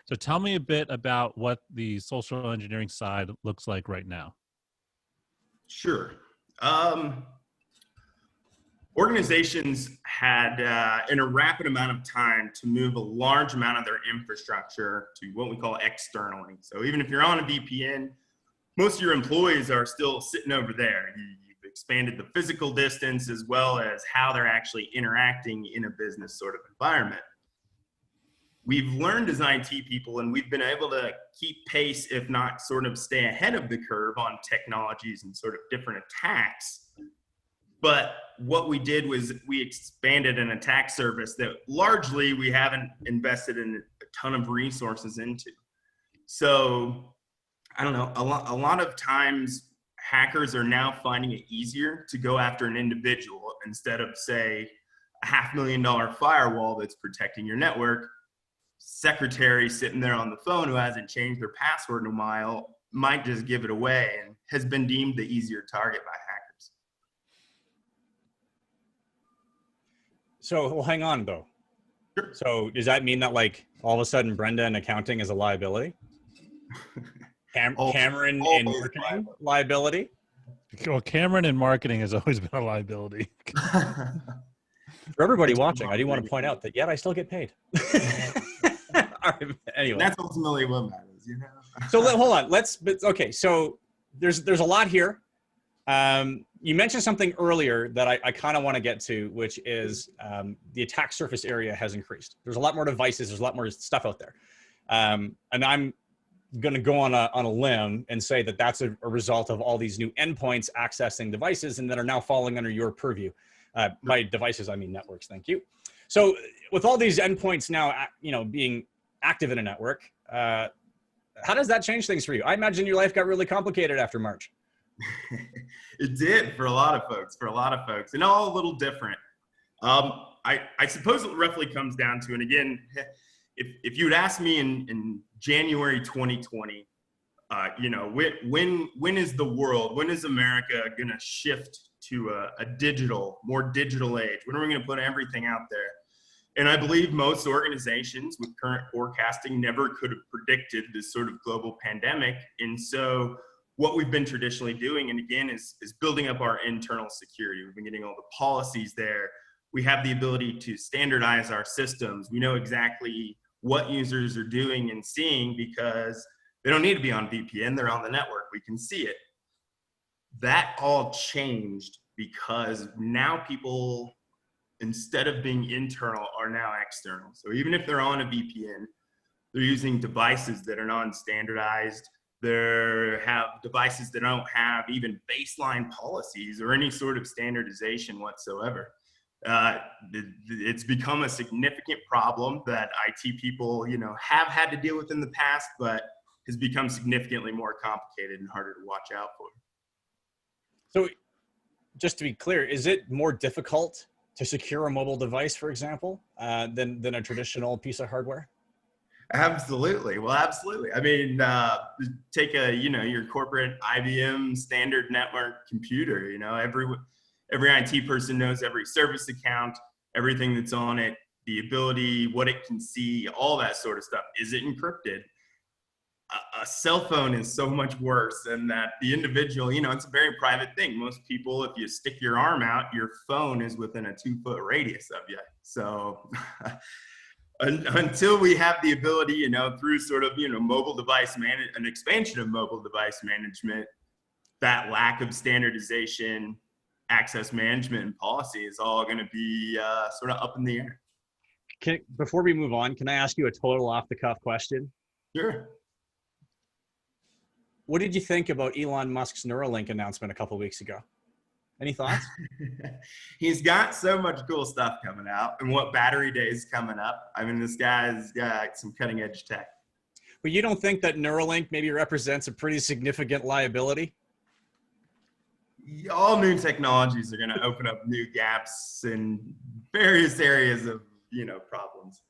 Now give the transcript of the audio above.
So tell me a bit about what the social engineering side looks like right now. Sure. Organizations had, in a rapid amount of time, to move a large amount of their infrastructure to what we call externally. So even if you're on a VPN, most of your employees are still sitting over there. You've expanded the physical distance as well as how they're actually interacting in a business sort of environment. We've learned as IT people, and we've been able to keep pace, if not sort of stay ahead of the curve on technologies and sort of different attacks. But what we did was we expanded an attack surface that largely we haven't invested in a ton of resources into. So I don't know, a lot of times hackers are now finding it easier to go after an individual instead of, say, a $500,000 firewall that's protecting your network. Secretary sitting there on the phone who hasn't changed their password in a while might just give it away and has been deemed the easier target by hackers. So, well, hang on though. Sure. So does that mean that like all of a sudden Brenda in accounting is a liability? Cameron in marketing liability? Well, Cameron in marketing has always been a liability. For everybody watching, I do want to point out that yet I still get paid. All right, anyway, that's ultimately what matters, you know. So hold on. Okay. So there's a lot here. You mentioned something earlier that I kind of want to get to, which is the attack surface area has increased. There's a lot more devices. There's a lot more stuff out there, and I'm going to go on a limb and say that that's a result of all these new endpoints accessing devices and that are now falling under your purview. By devices, I mean networks. Thank you. So with all these endpoints now, being active in a network, how does that change things for you? I imagine your life got really complicated after March. It did for a lot of folks, and all a little different. I suppose it roughly comes down to, and again, if you'd asked me in January 2020, when is America going to shift to a more digital age? When are we going to put everything out there? And I believe most organizations with current forecasting never could have predicted this sort of global pandemic. And so what we've been traditionally doing, and again, is building up our internal security. We've been getting all the policies there. We have the ability to standardize our systems. We know exactly what users are doing and seeing because they don't need to be on VPN. They're on the network. We can see it. That all changed because now people, instead of being internal, are now external. So even if they're on a VPN, they're using devices that are non-standardized. They have devices that don't have even baseline policies or any sort of standardization whatsoever. It's become a significant problem that IT people, have had to deal with in the past, but has become significantly more complicated and harder to watch out for. So just to be clear, is it more difficult to secure a mobile device, for example, than a traditional piece of hardware? Absolutely. Well, absolutely. I mean, take your corporate IBM standard network computer, every IT person knows every service account, everything that's on it, the ability, what it can see, all that sort of stuff. Is it encrypted? A cell phone is so much worse than that. The individual, it's a very private thing. Most people, if you stick your arm out, your phone is within a 2-foot radius of you. So until we have the ability, through sort of, mobile device an expansion of mobile device management, that lack of standardization, access management, and policy is all going to be sort of up in the air. Before we move on, can I ask you a total off-the-cuff question? Sure. What did you think about Elon Musk's Neuralink announcement a couple of weeks ago? Any thoughts? He's got so much cool stuff coming out, and what battery day is coming up. I mean, this guy's got some cutting edge tech. But you don't think that Neuralink maybe represents a pretty significant liability? All new technologies are going to open up new gaps in various areas of, problems.